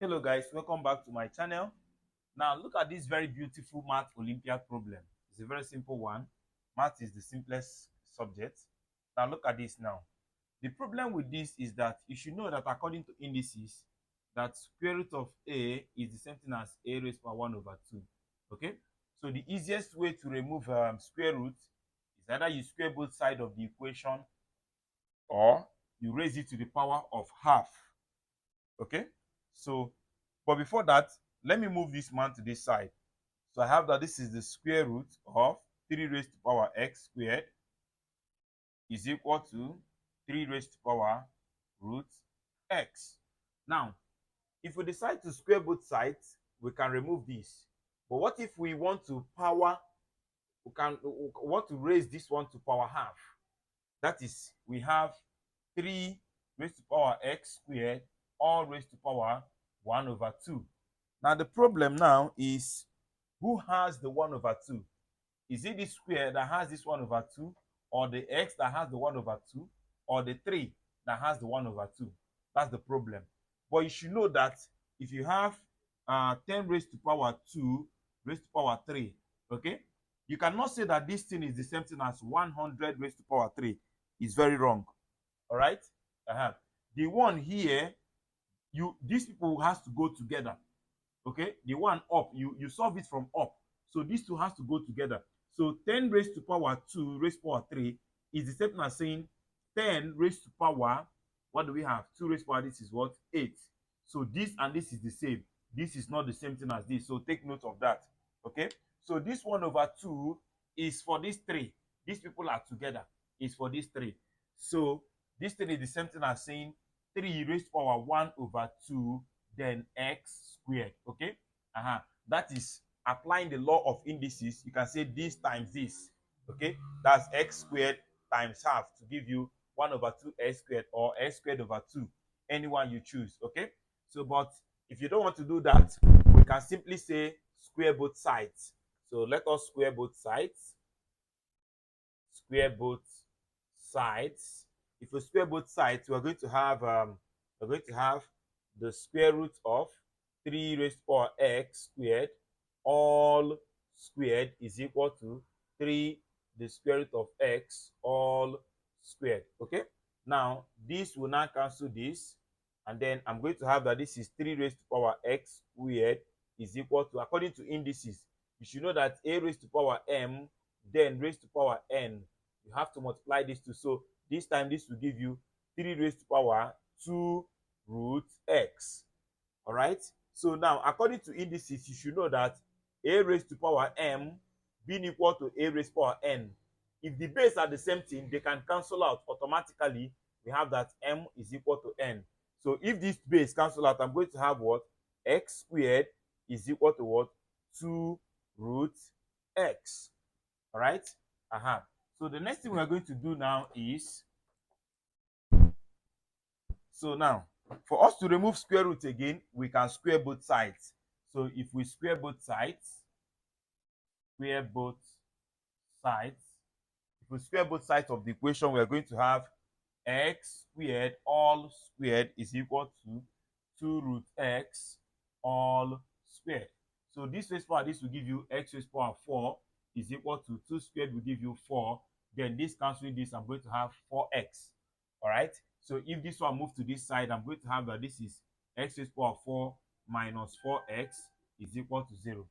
Hello guys, welcome back to my channel. Now look at this very beautiful math Olympiad problem. It's a very simple one. Math is the simplest subject. Now look at this now. The problem with this is that you should know that according to indices, that square root of a is the same thing as a raised by 1 over 2. Okay? So the easiest way to remove square root is either you square both sides of the equation or you raise it to the power of half. Okay? So, but before that, let me move this man to this side. So I have that this is the square root of 3 raised to power x squared is equal to 3 raised to power root x. Now, if we decide to square both sides, we can remove this. But what if we want to want to raise this one to power half? That is, we have 3 raised to power x squared all raised to power 1 over 2. Now the problem now is, who has the 1 over 2? Is it the square that has this 1 over 2, or the x that has the 1 over 2, or the 3 that has the 1 over 2? That's the problem. But you should know that if you have 10 raised to power 2 raised to power 3, okay, you cannot say that this thing is the same thing as 100 raised to power 3. It's very wrong. All right? The one here, these people has to go together. Okay, the one up, you solve it from up, so these two has to go together. So 10 raised to power 2 raised to power 3 is the same as saying 10 raised to power, what do we have? 2 raised to power, this is what? 8. So this and this is the same. This is not the same thing as this, so take note of that. Okay, so this 1 over 2 is for this 3. These people are together, is for this 3. So this thing is the same thing as saying 3 raised to power 1 over 2 then x squared. Okay, that is applying the law of indices. You can say this times this. Okay, that's x squared times half to give you 1 over 2 x squared, or x squared over 2, anyone you choose. Okay, so but if you don't want to do that, we can simply say square both sides. So let us square both sides. Square both sides. If we square both sides, we're going to have the square root of 3 raised to power x squared all squared is equal to 3 the square root of x all squared. Okay, now this will now cancel this, and then I'm going to have that this is 3 raised to power x squared is equal to, according to indices, you should know that a raised to power m then raised to power n, you have to multiply these two. So this time this will give you 3 raised to power 2 root x. All right, so now according to indices, you should know that a raised to power m being equal to a raised to power n, if the base are the same thing, they can cancel out automatically. We have that m is equal to n. So if this base cancel out, I'm going to have what? X squared is equal to what? 2 root x. All right, so the next thing we're going to do now is, so now for us to remove square root again, we can square both sides. So if we square both sides, if we square both sides of the equation, we are going to have x squared all squared is equal to 2 root x all squared. So this raised power, this will give you x raised power 4 is equal to 2 squared will give you 4. Then this canceling this, I'm going to have 4x. All right, so if this one moves to this side, I'm going to have that this is x raised power 4 minus 4x is equal to 0.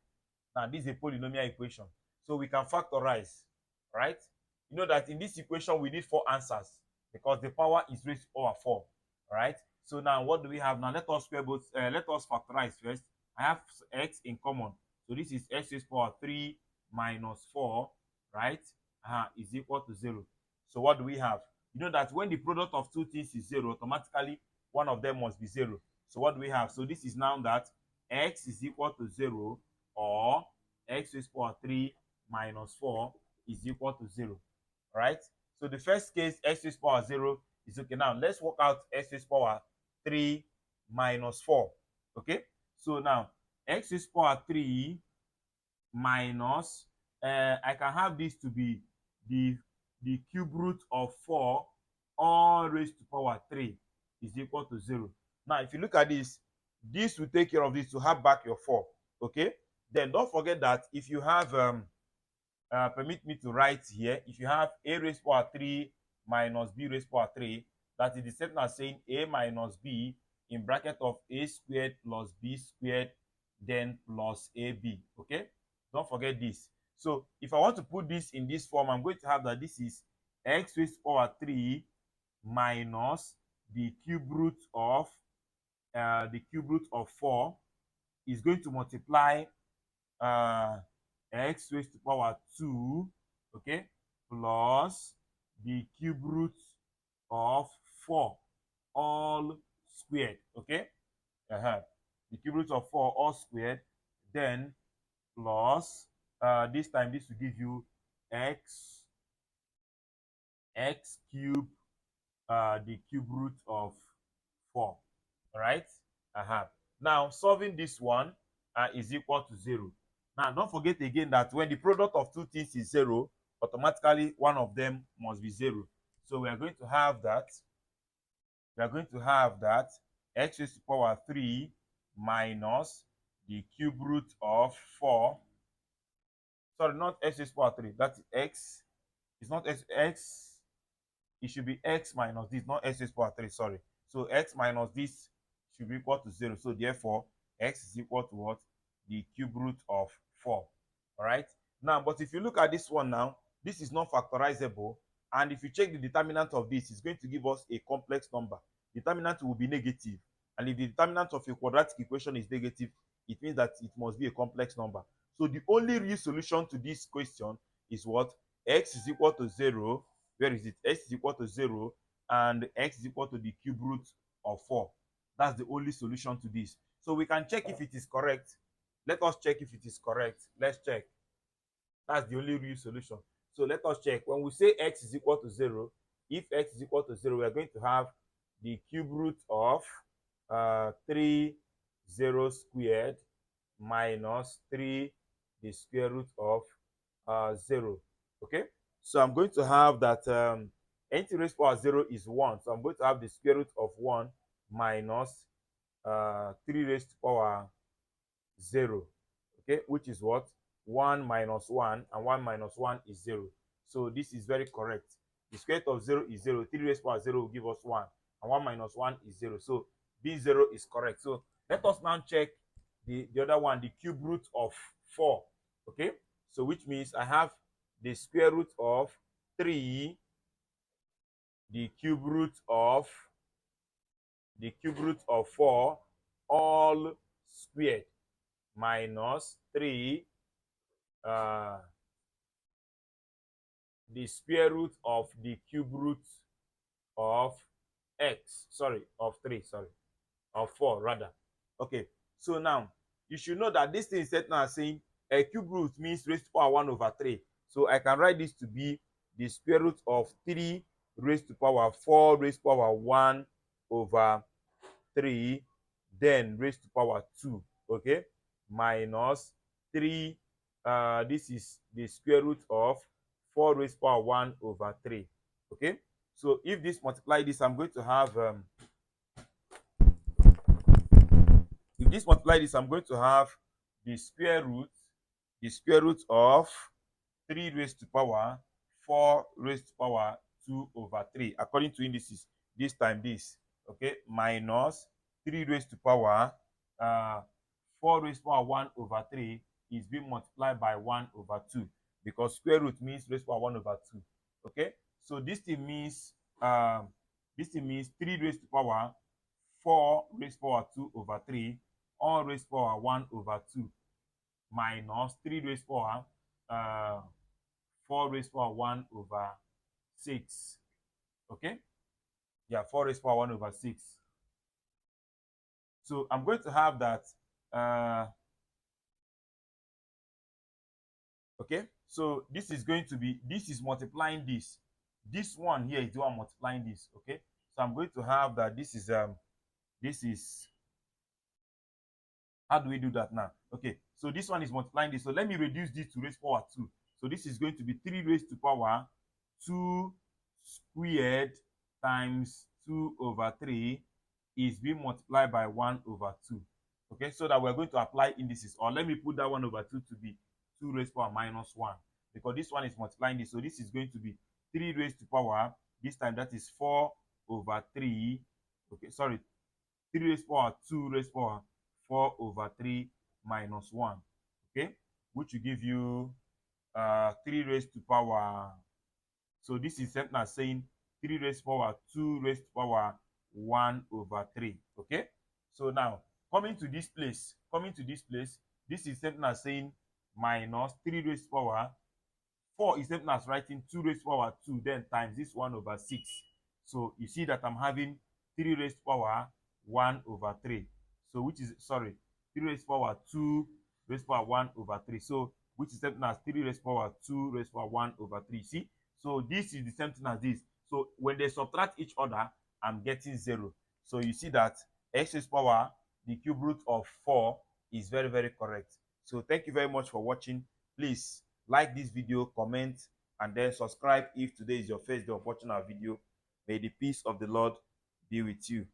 Now this is a polynomial equation, so we can factorize. Right, you know that in this equation we need 4 answers because the power is raised to power 4. All right, so now what do we have now? Let us square both. Let us factorize first. I have x in common, so this is x raised power 3 minus 4, right, is equal to 0. So what do we have? You know that when the product of two things is 0, automatically one of them must be 0. So what do we have? So this is now that x is equal to 0, or x raised power 3 minus 4 is equal to 0. All right, so the first case, x raised power 0 is okay. Now let's work out x raised power 3 minus 4. Okay, so now x raised power 3 minus, I can have this to be the cube root of 4 all raised to power 3 is equal to 0. Now if you look at this, this will take care of this to have back your 4. Okay, then don't forget that if you have permit me to write here, if you have a raised power 3 minus b raised power 3, that is the same as saying a minus b in bracket of a squared plus b squared then plus ab. Okay, don't forget this. So if I want to put this in this form, I'm going to have that this is x raised power 3 minus the cube root of 4 is going to multiply x raised to power 2, okay, plus the cube root of 4 all squared. Okay, the cube root of 4 all squared, then plus this time this will give you x cube the cube root of 4. All right. Now solving this one is equal to 0. Now don't forget again that when the product of two things is 0, automatically one of them must be 0. So we are going to have that x raised to power 3 minus the cube root of 4. Sorry, not x raised to power 3. That is x. It's not x. It should be x minus this, not x raised to power 3. Sorry. So x minus this should be equal to 0. So therefore, x is equal to what? The cube root of 4. All right. Now, but if you look at this one now, this is not factorizable. And if you check the determinant of this, it's going to give us a complex number. Determinant will be negative. And if the determinant of a quadratic equation is negative, it means that it must be a complex number. So the only real solution to this question is what? X is equal to 0. Where is it? X is equal to 0 and x is equal to the cube root of 4. That's the only solution to this. So we can check if it is correct. Let us check if it is correct. Let's check. That's the only real solution. So let us check. When we say x is equal to 0, if x is equal to 0, we are going to have the cube root of 3 0 squared minus 3 the square root of 0. Okay, so I'm going to have that n raised to power 0 is 1. So I'm going to have the square root of 1 minus 3 raised to power 0. Okay, which is what? 1 minus 1, and 1 minus 1 is 0. So this is very correct. The square root of 0 is 0. 3 raised to power 0 will give us 1, and 1 minus 1 is 0. So B0 is correct. So let us now check the other one, the cube root of 4. Okay, so which means I have the square root of 3, the cube root of 4 all squared minus 3 the square root of the cube root of of 4 rather. Okay, so now you should know that this thing is set now saying a cube root means raised to power 1 over 3. So I can write this to be the square root of 3 raised to power 4 raised to power 1 over 3 then raised to power 2. Okay, minus 3 this is the square root of 4 raised to power 1 over 3. Okay, so if this multiply this, I'm going to have if this multiply this, I'm going to have the square root of 3 raised to power 4 raised to power 2 over 3 according to indices, this time this. Okay, minus 3 raised to power 4 raised to power 1 over 3 is being multiplied by 1 over 2 because square root means raised to power 1 over 2. Okay, so this thing means 3 raised to power 4 raised to power 2 over 3 all raised to power 1 over 2 minus 3 raised to power 4 raised to power 1 over 6. Okay, yeah, 4 raised to power 1 over 6. So I'm going to have that okay, so this is going to be, this is multiplying this one here is the one multiplying this. Okay, so I'm going to have that this is how do we do that now? Okay, so this one is multiplying this. So let me reduce this to raised to power 2. So this is going to be 3 raised to power 2 squared times 2 over 3 is being multiplied by 1 over 2. Okay, so that we're going to apply indices, or let me put that 1 over 2 to be 2 raised to power minus 1, because this one is multiplying this. So this is going to be 3 raised to power, this time that is 4 over 3. Okay, sorry, 3 raised to power 2 raised to power 4 over 3 minus 1. Okay, which will give you 3 raised to power. So this is something as saying 3 raised to power 2 raised to power 1 over 3. Okay, so now coming to this place, this is something as saying minus 3 raised to power 4 is something as writing 2 raised to power 2, then times this 1 over 6. So you see that I'm having 3 raised to power 1 over 3. So which is, sorry, 3 raised to power 2 raised to power 1 over 3. So which is something as 3 raised to power 2 raised to power 1 over 3. See? So this is the same thing as this. So when they subtract each other, I'm getting 0. So you see that x raised to power, the cube root of 4, is very, very correct. So thank you very much for watching. Please like this video, comment, and then subscribe if today is your first day of watching our video. May the peace of the Lord be with you.